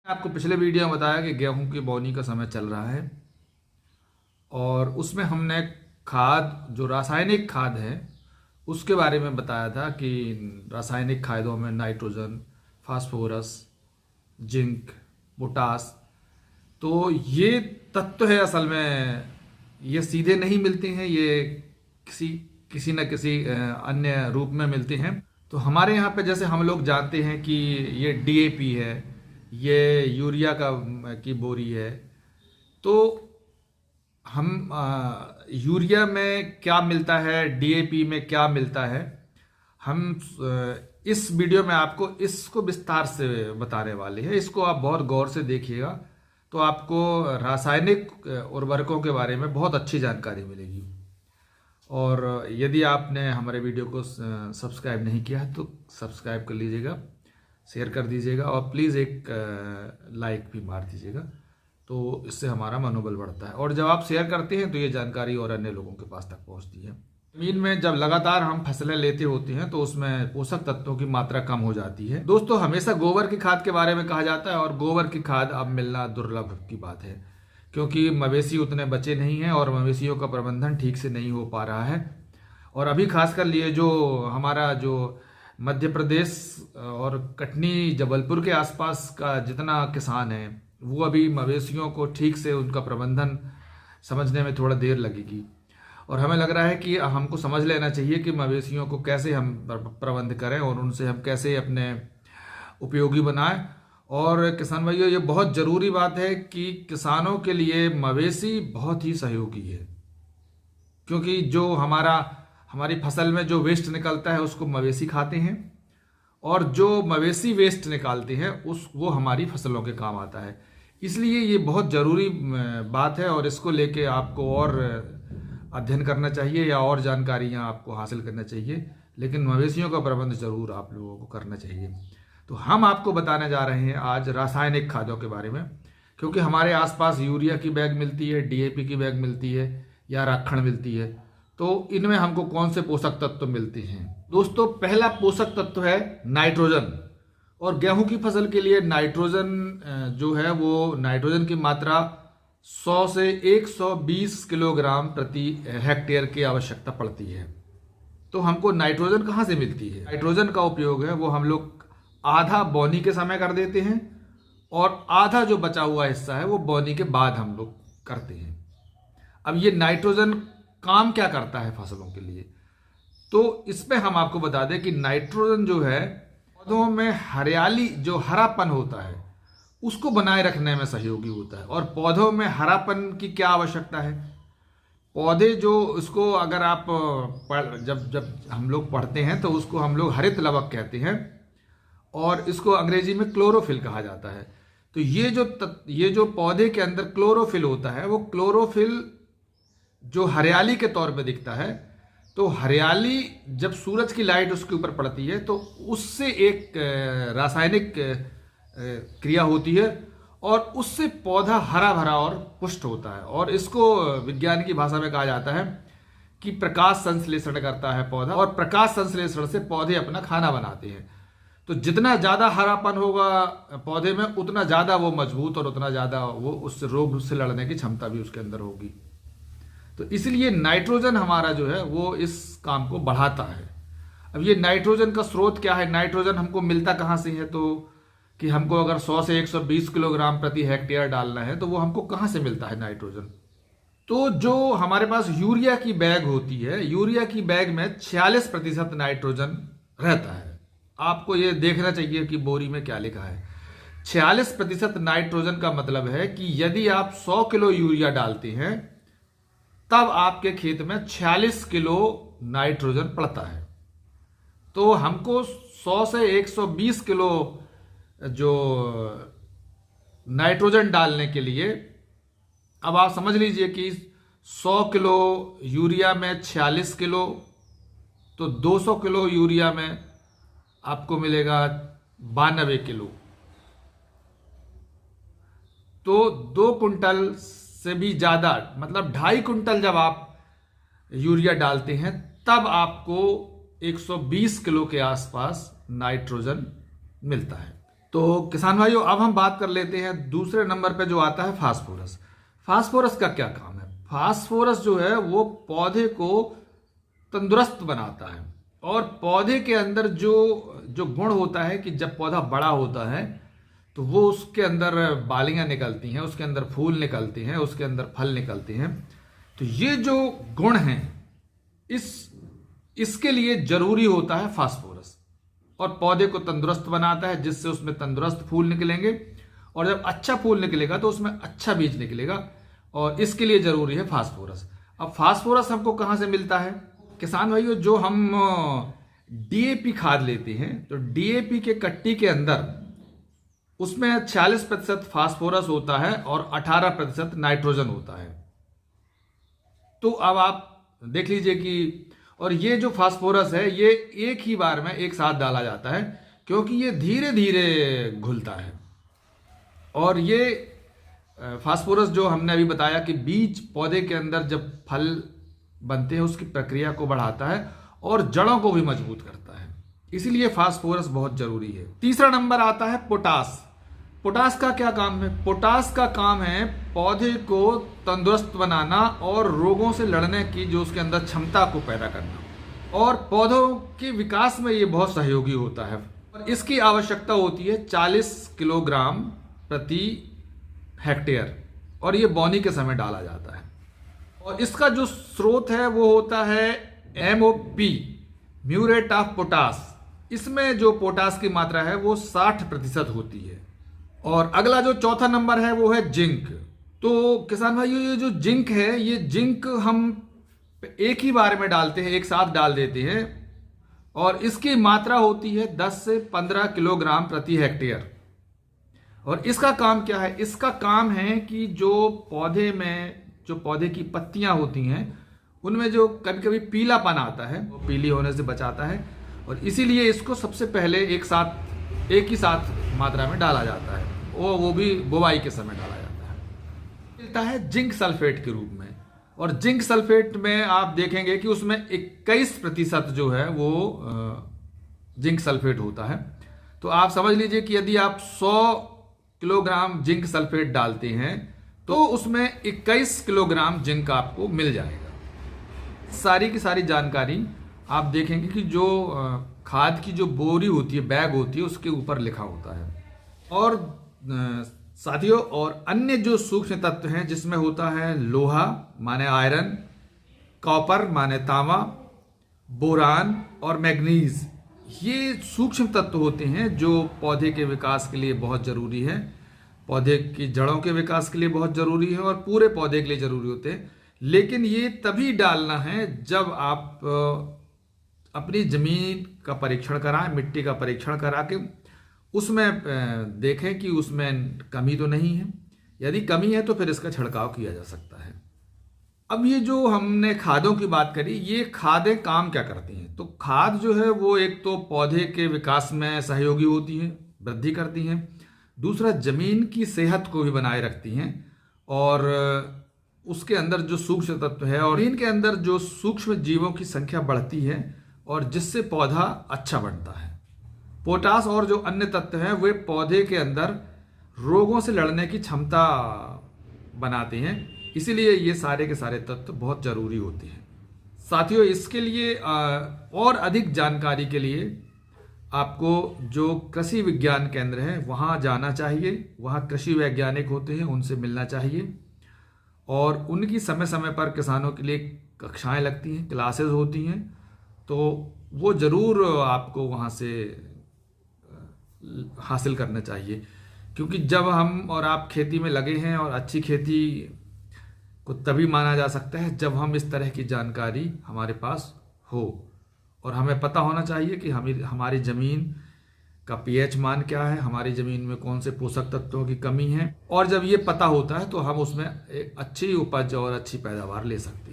आपको पिछले वीडियो में बताया कि गेहूं की बोनी का समय चल रहा है और उसमें हमने खाद जो रासायनिक खाद है उसके बारे में बताया था कि रासायनिक खादों में नाइट्रोजन, फास्फोरस, जिंक, पोटास, तो ये तत्व है असल में ये सीधे नहीं मिलते हैं, ये किसी किसी न किसी अन्य रूप में मिलते हैं। तो हमारे यहाँ पे जैसे हम लोग जानते हैं कि ये डीएपी है, ये यूरिया की बोरी है। तो हम यूरिया में क्या मिलता है, डीएपी में क्या मिलता है, हम इस वीडियो में आपको इसको विस्तार से बताने वाले हैं। इसको आप बहुत गौर से देखिएगा तो आपको रासायनिक उर्वरकों के बारे में बहुत अच्छी जानकारी मिलेगी। और यदि आपने हमारे वीडियो को सब्सक्राइब नहीं किया है तो सब्सक्राइब कर लीजिएगा, शेयर कर दीजिएगा और प्लीज़ एक लाइक भी मार दीजिएगा, तो इससे हमारा मनोबल बढ़ता है। और जब आप शेयर करते हैं तो ये जानकारी और अन्य लोगों के पास तक पहुंचती है। जमीन में जब लगातार हम फसलें लेते होते हैं तो उसमें पोषक तत्वों की मात्रा कम हो जाती है। दोस्तों, हमेशा गोबर की खाद के बारे में कहा जाता है और गोबर की खाद अब मिलना दुर्लभ की बात है, क्योंकि मवेशी उतने बचे नहीं हैं और मवेशियों का प्रबंधन ठीक से नहीं हो पा रहा है। और अभी खासकर लिए जो हमारा जो मध्य प्रदेश और कटनी, जबलपुर के आसपास का जितना किसान है वो अभी मवेशियों को ठीक से उनका प्रबंधन समझने में थोड़ा देर लगेगी। और हमें लग रहा है कि हमको समझ लेना चाहिए कि मवेशियों को कैसे हम प्रबंध करें और उनसे हम कैसे अपने उपयोगी बनाएं। और किसान भाइयों, ये बहुत ज़रूरी बात है कि किसानों के लिए मवेशी बहुत ही सहयोगी है, क्योंकि जो हमारी फसल में जो वेस्ट निकलता है उसको मवेशी खाते हैं और जो मवेशी वेस्ट निकालते हैं वो हमारी फसलों के काम आता है। इसलिए ये बहुत ज़रूरी बात है और इसको लेके आपको और अध्ययन करना चाहिए या और जानकारियाँ आपको हासिल करना चाहिए, लेकिन मवेशियों का प्रबंध ज़रूर आप लोगों को करना चाहिए। तो हम आपको बताने जा रहे हैं आज रासायनिक खादों के बारे में, क्योंकि हमारे आसपास यूरिया की बैग मिलती है, डीएपी की बैग मिलती है या राखड़ मिलती है। तो इनमें हमको कौन से पोषक तत्व मिलते हैं? दोस्तों, पहला पोषक तत्व है नाइट्रोजन। और गेहूं की फसल के लिए नाइट्रोजन जो है वो नाइट्रोजन की मात्रा 100 से 120 किलोग्राम प्रति हेक्टेयर की आवश्यकता पड़ती है। तो हमको नाइट्रोजन कहाँ से मिलती है? नाइट्रोजन का उपयोग है वो हम लोग आधा बोनी के समय कर देते हैं और आधा जो बचा हुआ हिस्सा है वो बोनी के बाद हम लोग करते हैं। अब ये नाइट्रोजन काम क्या करता है फसलों के लिए, तो इस पे हम आपको बता दें कि नाइट्रोजन जो है पौधों में हरियाली, जो हरापन होता है उसको बनाए रखने में सहयोगी होता है। और पौधों में हरापन की क्या आवश्यकता है? पौधे जो उसको अगर आप जब हम लोग पढ़ते हैं तो उसको हम लोग हरित लवक कहते हैं और इसको अंग्रेजी में क्लोरोफिल कहा जाता है। तो ये जो पौधे के अंदर क्लोरोफिल होता है वो क्लोरोफिल जो हरियाली के तौर पे दिखता है, तो हरियाली जब सूरज की लाइट उसके ऊपर पड़ती है तो उससे एक रासायनिक क्रिया होती है और उससे पौधा हरा भरा और पुष्ट होता है। और इसको विज्ञान की भाषा में कहा जाता है कि प्रकाश संश्लेषण करता है पौधा, और प्रकाश संश्लेषण से पौधे अपना खाना बनाते हैं। तो जितना ज़्यादा हरापन होगा पौधे में उतना ज़्यादा वो मजबूत और उतना ज़्यादा वो उस रोग से लड़ने की क्षमता भी उसके अंदर होगी। तो इसलिए नाइट्रोजन हमारा जो है वो इस काम को बढ़ाता है। अब ये नाइट्रोजन का स्रोत क्या है? नाइट्रोजन हमको मिलता कहाँ से है? तो कि हमको अगर 100 से 120 किलोग्राम प्रति हेक्टेयर डालना है तो वो हमको कहाँ से मिलता है नाइट्रोजन? तो जो हमारे पास यूरिया की बैग होती है, यूरिया की बैग में 46% नाइट्रोजन रहता है। आपको ये देखना चाहिए कि बोरी में क्या लिखा है। 46% नाइट्रोजन का मतलब है कि यदि आप 100 किलो यूरिया डालते हैं तब आपके खेत में 46 किलो नाइट्रोजन पड़ता है। तो हमको 100 से 120 किलो जो नाइट्रोजन डालने के लिए, अब आप समझ लीजिए कि 100 किलो यूरिया में 46 किलो, तो 200 किलो यूरिया में आपको मिलेगा 92 किलो। तो 2 कुंटल से भी ज़्यादा, मतलब 2.5 कुंटल जब आप यूरिया डालते हैं तब आपको 120 किलो के आसपास नाइट्रोजन मिलता है। तो किसान भाइयों, अब हम बात कर लेते हैं दूसरे नंबर पे जो आता है फास्फोरस। फास्फोरस का क्या काम है? फास्फोरस जो है वो पौधे को तंदुरुस्त बनाता है, और पौधे के अंदर जो जो गुण होता है कि जब पौधा बड़ा होता है तो वो उसके अंदर बालियां निकलती हैं, उसके अंदर फूल निकलते हैं, उसके अंदर फल निकलते हैं। तो ये जो गुण हैं इसके लिए जरूरी होता है फास्फोरस, और पौधे को तंदुरुस्त बनाता है जिससे उसमें तंदुरुस्त फूल निकलेंगे, और जब अच्छा फूल निकलेगा तो उसमें अच्छा बीज निकलेगा, और इसके लिए जरूरी है फास्फोरस। अब फास्फोरस हमको कहां से मिलता है? किसान भाइयों, जो हम डीएपी खाद लेते हैं तो डीएपी के कट्टी के अंदर उसमें 46% फास्फोरस होता है और 18% नाइट्रोजन होता है। तो अब आप देख लीजिए कि, और ये जो फास्फोरस है ये एक ही बार में एक साथ डाला जाता है, क्योंकि ये धीरे धीरे घुलता है। और ये फास्फोरस जो हमने अभी बताया कि बीज पौधे के अंदर जब फल बनते हैं उसकी प्रक्रिया को बढ़ाता है और जड़ों को भी मजबूत करता है, इसीलिए फास्फोरस बहुत जरूरी है। तीसरा नंबर आता है पोटास। पोटास का क्या काम है? पोटास का काम है पौधे को तंदुरुस्त बनाना और रोगों से लड़ने की जो उसके अंदर क्षमता को पैदा करना, और पौधों के विकास में ये बहुत सहयोगी होता है। और इसकी आवश्यकता होती है 40 किलोग्राम प्रति हेक्टेयर, और ये बौनी के समय डाला जाता है। और इसका जो स्रोत है वो होता है MOP, म्यूरेट ऑफ पोटास। इसमें जो पोटास की मात्रा है वो 60% होती है। और अगला जो चौथा नंबर है वो है जिंक। तो किसान भाइयों, ये जो जिंक है, ये जिंक हम एक ही बार में डालते हैं, एक साथ डाल देते हैं, और इसकी मात्रा होती है 10 से 15 किलोग्राम प्रति हेक्टेयर। और इसका काम क्या है? इसका काम है कि जो पौधे में जो पौधे की पत्तियां होती हैं उनमें जो कभी कभी पीलापन आता है वो पीली होने से बचाता है, और इसीलिए इसको सबसे पहले एक ही साथ मात्रा में डाला जाता है, वो भी बुवाई के समय डाला जाता है। मिलता है जिंक सल्फेट के रूप में, और जिंक सल्फेट में आप देखेंगे कि उसमें 21% जो है वो जिंक सल्फेट होता है। तो आप समझ लीजिए कि यदि आप 100 किलोग्राम जिंक सल्फेट डालते हैं तो उसमें 21 किलोग्राम जिंक आपको मिल जाएगा। सारी की सारी जानकारी आप देखेंगे कि जो खाद की जो बोरी होती है, बैग होती है, उसके ऊपर लिखा होता है। और साथियों, और अन्य जो सूक्ष्म तत्व हैं जिसमें होता है लोहा माने आयरन, कॉपर माने तांबा, बोरान और मैग्नीज, ये सूक्ष्म तत्व होते हैं जो पौधे के विकास के लिए बहुत जरूरी है, पौधे की जड़ों के विकास के लिए बहुत जरूरी है, और पूरे पौधे के लिए जरूरी होते हैं। लेकिन ये तभी डालना है जब आप अपनी जमीन का परीक्षण कराएं, मिट्टी का परीक्षण करा के उसमें देखें कि उसमें कमी तो नहीं है। यदि कमी है तो फिर इसका छिड़काव किया जा सकता है। अब ये जो हमने खादों की बात करी, ये खादें काम क्या करती हैं? तो खाद जो है वो एक तो पौधे के विकास में सहयोगी होती है, वृद्धि करती हैं। दूसरा, जमीन की सेहत को भी बनाए रखती हैं, और उसके अंदर जो सूक्ष्म तत्व है और इनके अंदर जो सूक्ष्म जीवों की संख्या बढ़ती है, और जिससे पौधा अच्छा बनता है। पोटास और जो अन्य तत्व हैं वे पौधे के अंदर रोगों से लड़ने की क्षमता बनाते हैं, इसीलिए ये सारे के सारे तत्व बहुत जरूरी होते हैं। साथियों, इसके लिए और अधिक जानकारी के लिए आपको जो कृषि विज्ञान केंद्र है वहाँ जाना चाहिए। वहाँ कृषि वैज्ञानिक होते हैं, उनसे मिलना चाहिए, और उनकी समय समय पर किसानों के लिए कक्षाएं लगती हैं, क्लासेस होती हैं, तो वो ज़रूर आपको वहाँ से हासिल करना चाहिए। क्योंकि जब हम और आप खेती में लगे हैं, और अच्छी खेती को तभी माना जा सकता है जब हम इस तरह की जानकारी हमारे पास हो, और हमें पता होना चाहिए कि हमारी ज़मीन का पीएच मान क्या है, हमारी ज़मीन में कौन से पोषक तत्वों की कमी है, और जब ये पता होता है तो हम उसमें एक अच्छी उपज और अच्छी पैदावार ले सकते हैं।